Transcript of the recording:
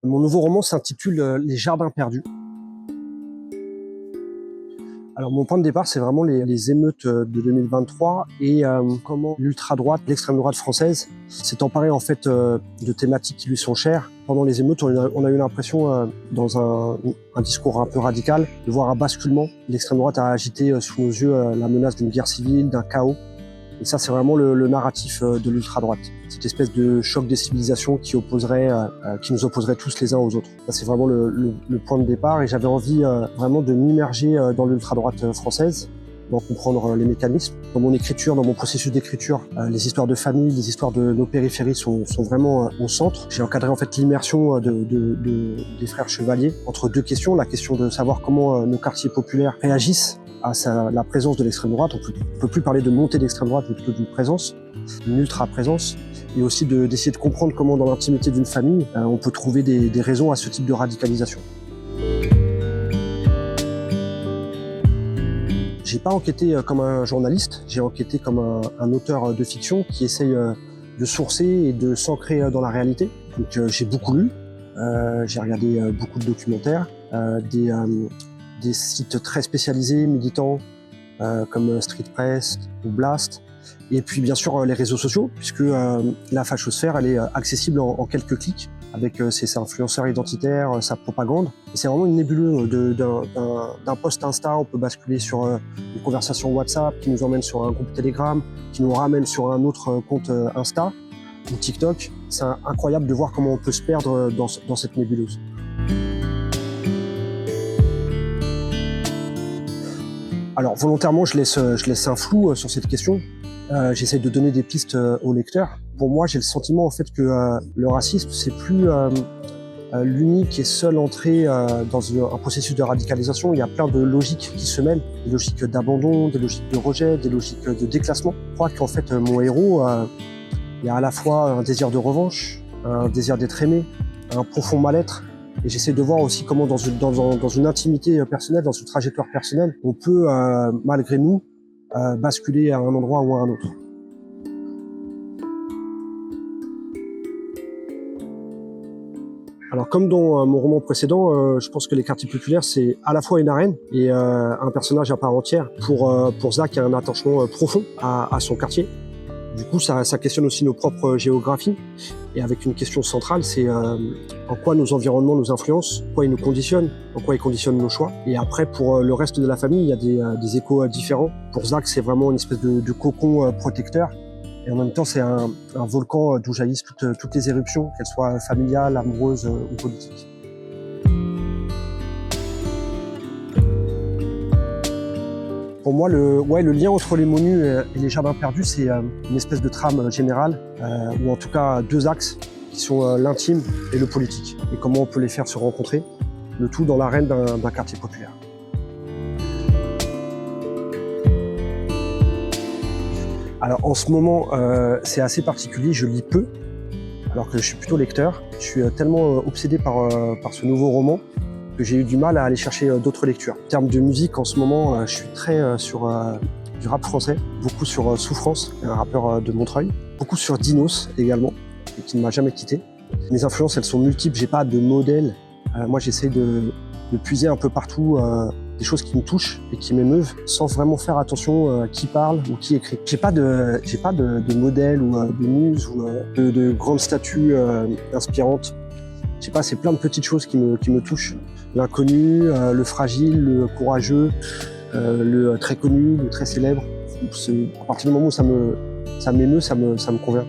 Mon nouveau roman s'intitule Les Jardins perdus. Alors mon point de départ, c'est vraiment les émeutes de 2023 et comment l'ultra-droite, l'extrême droite française, s'est emparée en fait de thématiques qui lui sont chères. Pendant les émeutes, on a eu l'impression, dans un discours un peu radical, de voir un basculement. L'extrême droite a agité sous nos yeux la menace d'une guerre civile, d'un chaos. Et ça, c'est vraiment le narratif de l'ultra-droite. Cette espèce de choc des civilisations qui nous opposerait tous les uns aux autres. Ça, c'est vraiment le point de départ. Et j'avais envie vraiment de m'immerger dans l'ultra-droite française, d'en comprendre les mécanismes. Dans mon écriture, dans mon processus d'écriture, les histoires de famille, les histoires de nos périphéries sont vraiment au centre. J'ai encadré en fait l'immersion des frères chevaliers entre deux questions. La question de savoir comment nos quartiers populaires réagissent à la présence de l'extrême droite. On peut plus parler de montée d'extrême droite, mais plutôt d'une présence, une ultra-présence, et aussi d'essayer de comprendre comment dans l'intimité d'une famille, on peut trouver des raisons à ce type de radicalisation. J'ai pas enquêté comme un journaliste, j'ai enquêté comme un auteur de fiction qui essaye de sourcer et de s'ancrer dans la réalité. Donc j'ai beaucoup lu, j'ai regardé beaucoup de documentaires, des sites très spécialisés, militants, comme Street Press ou Blast. Et puis bien sûr les réseaux sociaux, puisque la fachosphère, elle est accessible en quelques clics, avec ses influenceurs identitaires, sa propagande. Et c'est vraiment une nébuleuse d'un post Insta, on peut basculer sur une conversation WhatsApp qui nous emmène sur un groupe Telegram, qui nous ramène sur un autre compte Insta ou TikTok. C'est incroyable de voir comment on peut se perdre dans cette nébuleuse. Alors volontairement, je laisse un flou sur cette question. J'essaie de donner des pistes aux lecteurs. Pour moi, j'ai le sentiment en fait que le racisme, c'est plus l'unique et seule entrée dans un processus de radicalisation. Il y a plein de logiques qui se mêlent, des logiques d'abandon, des logiques de rejet, des logiques de déclassement. Je crois qu'en fait, mon héros, il y a à la fois un désir de revanche, un désir d'être aimé, un profond mal-être. Et j'essaie de voir aussi comment dans une intimité personnelle, dans une trajectoire personnelle, on peut, malgré nous, basculer à un endroit ou à un autre. Alors comme dans mon roman précédent, je pense que les quartiers populaires, c'est à la fois une arène et un personnage à part entière. Pour Zach, il y a un attachement profond à son quartier. Du coup, ça questionne aussi nos propres géographies. Et avec une question centrale, c'est en quoi nos environnements nous influencent, en quoi ils nous conditionnent, en quoi ils conditionnent nos choix. Et après, pour le reste de la famille, il y a des échos différents. Pour Zach, c'est vraiment une espèce de cocon protecteur. Et en même temps, c'est un volcan d'où jaillissent toutes les éruptions, qu'elles soient familiales, amoureuses ou politiques. Pour moi, le lien entre les Mots Nus et les Jardins perdus, c'est une espèce de trame générale, ou en tout cas deux axes, qui sont l'intime et le politique. Et comment on peut les faire se rencontrer, le tout dans l'arène d'un quartier populaire. Alors en ce moment, c'est assez particulier, je lis peu, alors que je suis plutôt lecteur. Je suis tellement obsédé par ce nouveau roman que j'ai eu du mal à aller chercher d'autres lectures. En termes de musique, en ce moment, je suis très sur du rap français, beaucoup sur Souffrance, un rappeur de Montreuil, beaucoup sur Dinos également, qui ne m'a jamais quitté. Mes influences, elles sont multiples, j'ai pas de modèle. Moi, j'essaie de puiser un peu partout des choses qui me touchent et qui m'émeuvent, sans vraiment faire attention à qui parle ou qui écrit. J'ai pas de modèle ou de muse ou de grandes statues inspirantes. Je sais pas, c'est plein de petites choses qui me touchent. L'inconnu, le fragile, le courageux, le très connu, le très célèbre. À partir du moment où ça m'émeut, ça me convient.